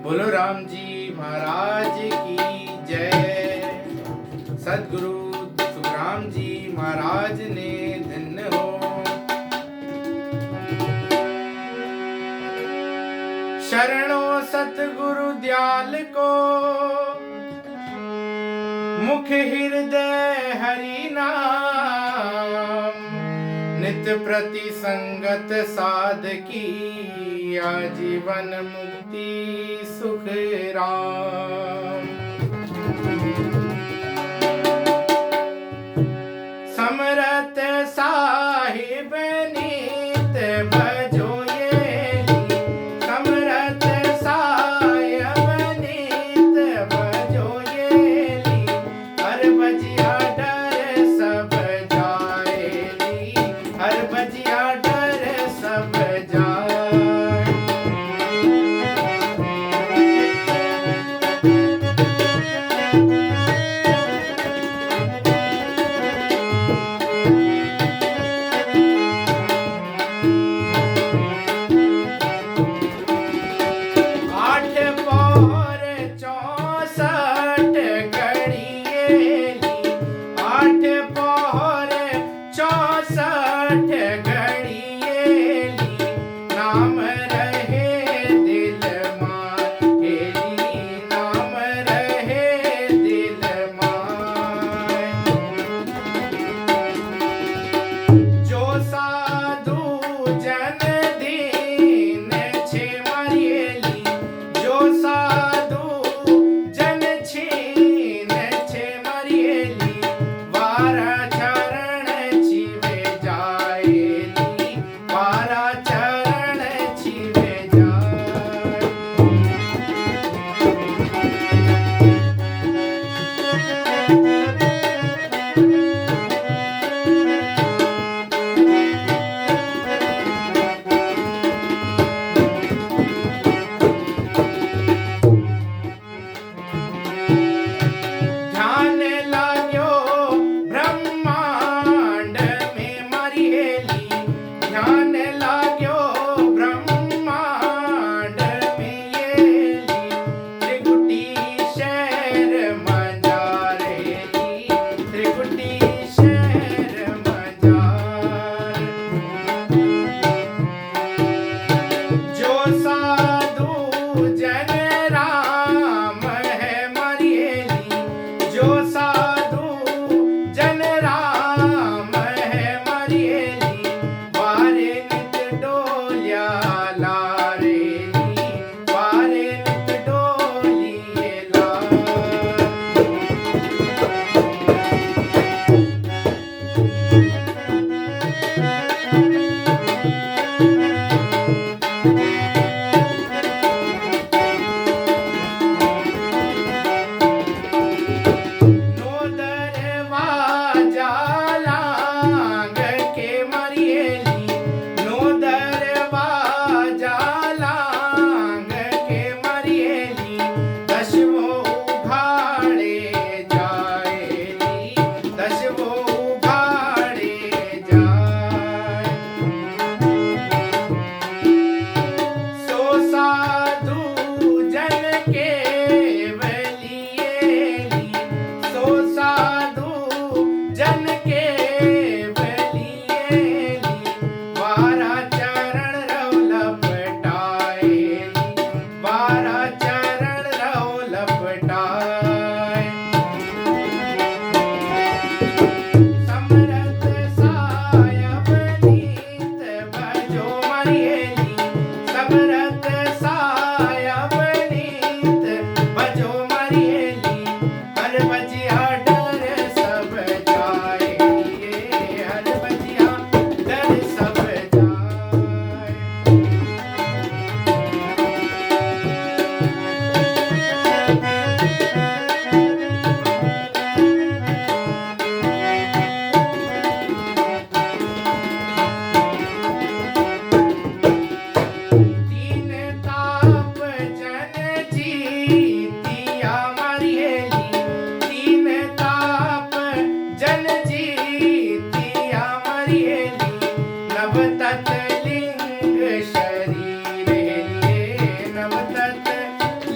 बोलो राम जी महाराज की जय। सदगुरु सुखराम जी महाराज ने धन्य हो। शरणों सतगुरु दयाल को, मुख हृदय हरि नाम। नित प्रति संगत साधकी, आजीवन मुक्ति सुख राम। समरथ साहिब नीत भजो ये, समरथ साहिब नीत भजो ये। हर भजिया डर सब जाएली, हर भजिया डर सब जाए।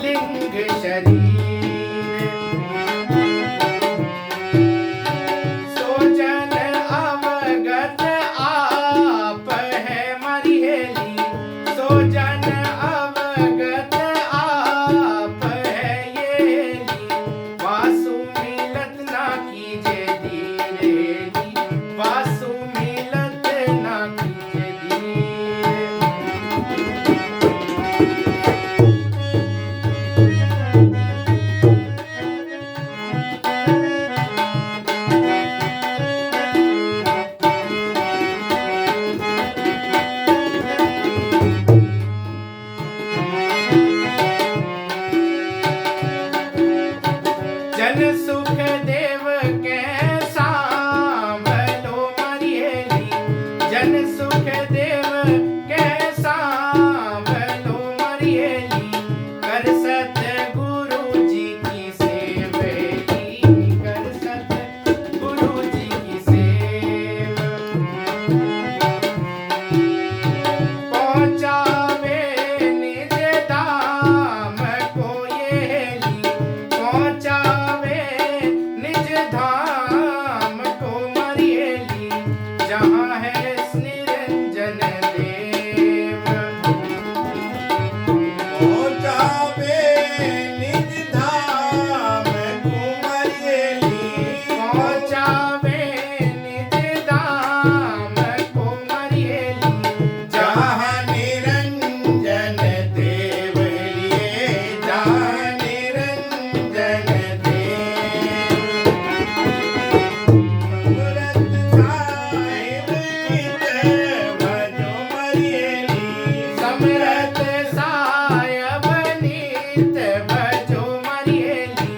लिंग शरीर सो जन अवगत आप है मारी हेली सो जन अवगत आप है ये हेली वासु मिलत ना कीजे धीरे वासु मिलत ना कीजे धीरे जन सुख देव के सांभलो मारी हेली जन सुख देव के सांभलो मारी हेली कर सत गुरु जी की सेवली कर सत गुरु जी की सेव पहुँचावे निज धाम को ये हेली पहुँचावे निज धाम को मारी हेली जहाँ है निरंजन देव पहुँचावे निज धाम कुमरियली पहुँचावे निज धाम को मारी हेली जहाँ निरंजन देव लिए जहाँ निरंजन देव समरथ साहिब नित भजो मरियली समरत साहिब नित भजो मारी हेली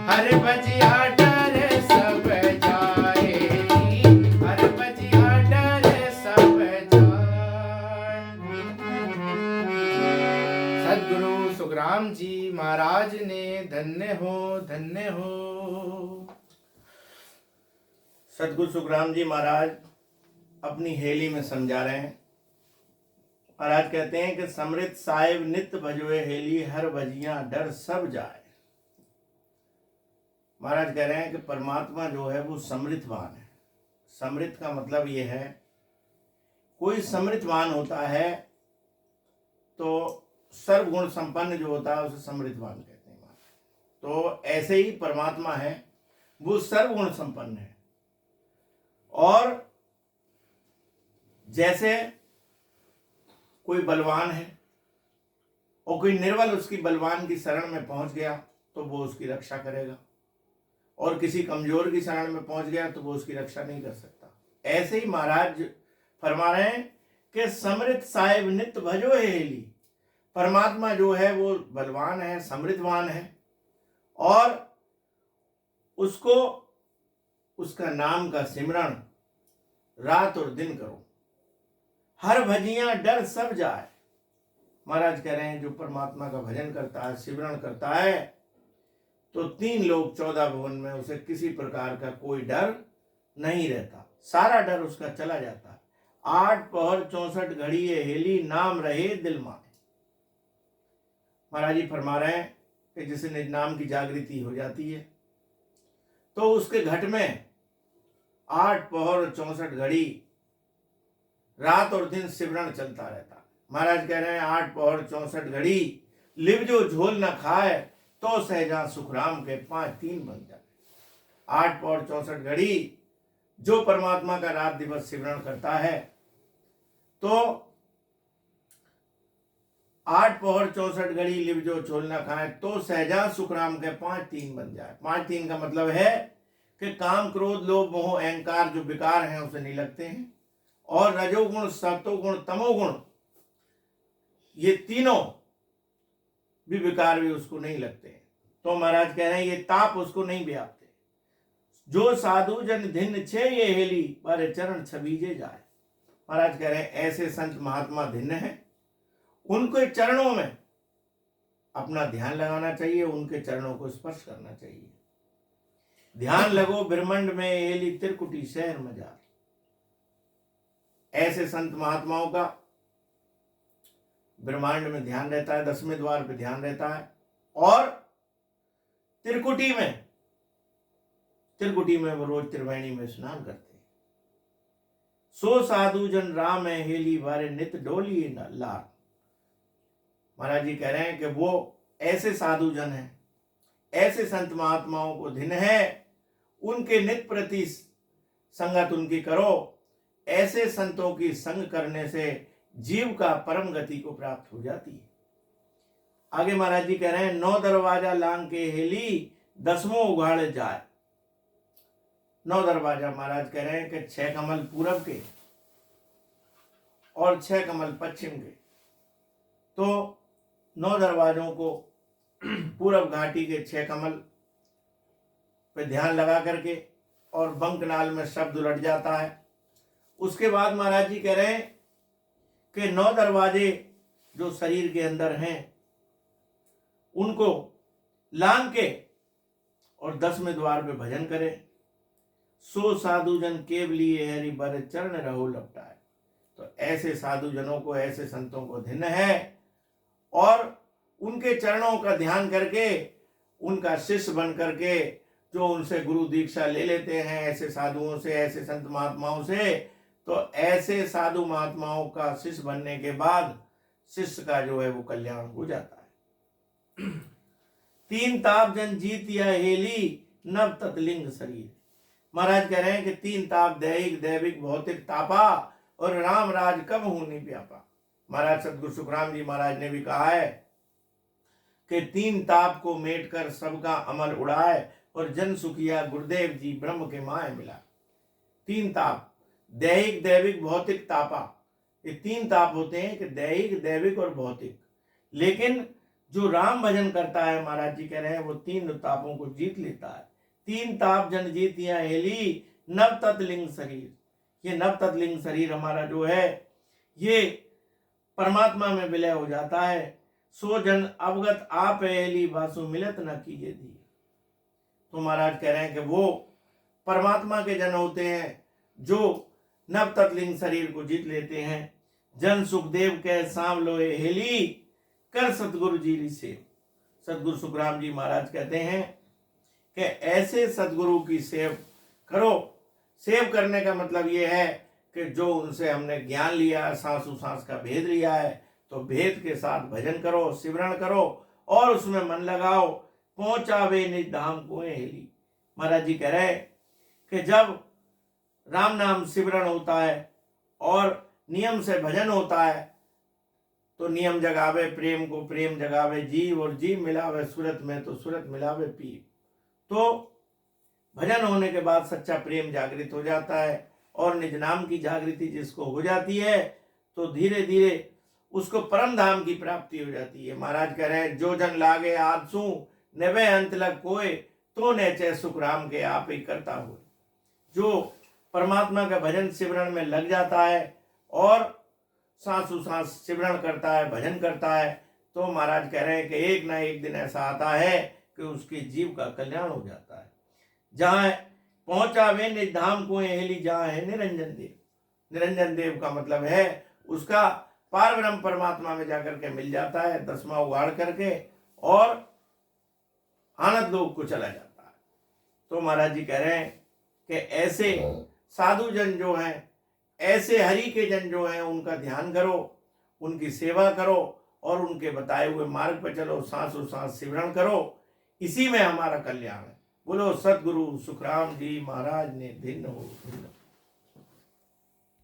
हर बजिया डर सब जाएगी हर बजिया डर सब जाए सदगुरु सुखराम जी महाराज ने धन्य हो सदगुरु सुखराम जी महाराज अपनी हेली में समझा रहे हैं। महाराज कहते हैं कि समृत साहिब नित भजोए हेली हर भजियां डर सब जाए। महाराज कह रहे हैं कि परमात्मा जो है वो समृतवान है। समृत का मतलब ये है कोई समृतवान होता है तो सर्वगुण संपन्न जो होता है उसे समृतवान कहते हैं। तो ऐसे ही परमात्मा है वो सर्वगुण संपन्न है। और जैसे कोई बलवान है और कोई निर्बल उसकी बलवान की शरण में पहुंच गया तो वो उसकी रक्षा करेगा और किसी कमजोर की शरण में पहुंच गया तो वो उसकी रक्षा नहीं कर सकता। ऐसे ही महाराज फरमा रहे हैं कि समृत साहिब नित भजो हेली। परमात्मा जो है वो बलवान है समृद्धवान है और उसको उसका नाम का सिमरण रात और दिन करो हर भजियां डर सब जाए। महाराज कह रहे हैं जो परमात्मा का भजन करता है सिमरण करता है तो 3 लोक 14 भुवन में उसे किसी प्रकार का कोई डर नहीं रहता। सारा डर उसका चला जाता है। 8 पहर 64 घड़ी ये हेली नाम रहे दिल माने। महाराज जी फरमा रहे हैं कि जिसे निज नाम की जागृति हो जाती है तो उसके घट में 8 पहर और 64 घड़ी रात और दिन सिमरण चलता रहता। महाराज कह रहे हैं 8 पहर 64 घड़ी लिव जो झोल न खाए तो सहजा सुखराम के 5-3 बन जाए। 8 पहर 64 घड़ी जो परमात्मा का रात दिवस सिमरण करता है तो 8 पहर 64 घड़ी लिव जो झोल न खाए तो सहजा सुखराम के 5-3 बन जाए। 5-3 का मतलब है कि काम क्रोध लोभ मोह अहंकार जो विकार हैं उसे नहीं लगते हैं और रजोगुण सतोगुण तमोगुण ये तीनों भी विकार भी उसको नहीं लगते हैं। तो महाराज कह रहे हैं ये ताप उसको नहीं व्यापते। जो साधु जन धिन छे ये हेली पर चरण छबीजे जाए। महाराज कह रहे हैं ऐसे संत महात्मा धिन्न हैं उनके चरणों में अपना ध्यान लगाना चाहिए उनके चरणों को स्पर्श करना चाहिए। ध्यान लगो ब्रह्मांड में एली त्रिकुटी शहर मजार। ऐसे संत महात्माओं का ब्रह्मांड में ध्यान रहता है 10वें द्वार पे ध्यान रहता है और त्रिकुटी में वो रोज त्रिवेणी में स्नान करते। सो साधु जन राम है हेली बारे नित डोली लार। महाराज जी कह रहे हैं कि वो ऐसे साधु जन हैं, ऐसे संत महात्माओं को दिन है, उनके नित प्रति संगत उनकी करो। ऐसे संतों की संग करने से जीव का परम गति को प्राप्त हो जाती है। आगे महाराज जी कह रहे हैं 9 दरवाजा लांग के हेली 10वां उघाड़ जाए। 9 दरवाजा महाराज कह रहे हैं कि 6 कमल पूरब के और 6 कमल पश्चिम के। तो 9 दरवाजों को पूरब घाटी के 6 कमल पे ध्यान लगा करके और बंकनाल में शब्द उलट जाता है। उसके बाद महाराज जी कह रहे हैं कि 9 दरवाजे जो शरीर के अंदर हैं उनको लांग के और 10वें द्वार पे भजन करें। सो साधु जन केवलिए हरि बर चरण रहो लपटाए। तो ऐसे साधु जनों को, ऐसे संतों को धन्य है और उनके चरणों का ध्यान करके, उनका शिष्य बन करके जो उनसे गुरु दीक्षा ले लेते हैं, ऐसे साधुओं से, ऐसे संत महात्माओं से, तो ऐसे साधु महात्माओं का शिष्य बनने के बाद शिष्य का जो है वो कल्याण हो जाता है। 3 ताप जन जीतिया हेली नव तत्लिंग शरीर। महाराज कह रहे हैं कि 3 ताप दैहिक, दैविक, भौतिक तापा और राम राज कब होनी व्यापा। महाराज सतगुरु सुखराम जी महाराज ने भी कहा है कि 3 ताप को मेट कर सबका अमल उड़ाए और जन सुखिया गुरुदेव जी ब्रह्म के माए मिला। 3 ताप, दैहिक, दैविक, भौतिक, तापा, ये 3 ताप होते हैं कि दैहिक, दैविक और भौतिक। लेकिन जो राम भजन करता है, महाराज जी कह रहे हैं, वो 3 तापों को जीत लेता है। 3 ताप जन जीतिया हेली नव तत्लिंग शरीर। ये नव तत्लिंग शरीर हमारा जो है ये परमात्मा में विलय हो जाता है। सो जन अवगत आप हेली वासु मिलत न कीजिए दी। तो महाराज कह रहे हैं कि वो परमात्मा के जन होते हैं जो नव तत्लिंग शरीर को जीत लेते हैं। जन सुखदेव के सांवलोए हेली कर सतगुरु जी से। सतगुरु सुखराम जी महाराज कहते हैं कि ऐसे सतगुरु की सेव करो। सेव करने का मतलब ये है कि जो उनसे हमने ज्ञान लिया, सांसों सांस का भेद लिया है, तो भेद के साथ भजन करो, सिमरण करो और उसमें मन लगाओ। पहुंचावे निज धाम को हेली। महाराज जी कह रहे कि जब राम नाम सिमरण होता है और नियम से भजन होता है तो नियम जगावे प्रेम को, प्रेम जगावे जीव और जीव मिलावे सूरत में तो सूरत मिलावे पीव। तो भजन होने के बाद सच्चा प्रेम जागृत हो जाता है और निज नाम की जागृति जिसको हो जाती है तो धीरे धीरे उसको परम धाम की प्राप्ति हो जाती है। महाराज कह रहे हैं जो जन लागे आदसू नवे अंत लग कोय तो नेचे सुख राम के आप ही करता हो। जो परमात्मा का भजन सिमरण में लग जाता है और सांसों सांस सिमरण करता है, भजन करता है, तो महाराज कह रहे हैं कि एक ना एक दिन ऐसा आता है कि उसके जीव का कल्याण हो जाता है। जहाँ पहुंचा वे निज धाम को हेली जहाँ है निरंजन देव। निरंजन देव का मतलब है उसका पार ब्रह्म परमात्मा में जाकर के मिल जाता है 10वां उगाड़ करके और आनंद लोक को चला जाता है। तो महाराज जी कह रहे हैं कि ऐसे साधु जन जो हैं, ऐसे हरि के जन जो हैं, उनका ध्यान करो, उनकी सेवा करो और उनके बताए हुए मार्ग पर चलो, सांसों सांस सिमरण करो। इसी में हमारा कल्याण है। बोलो सतगुरु सुखराम जी महाराज ने भिन्न हो।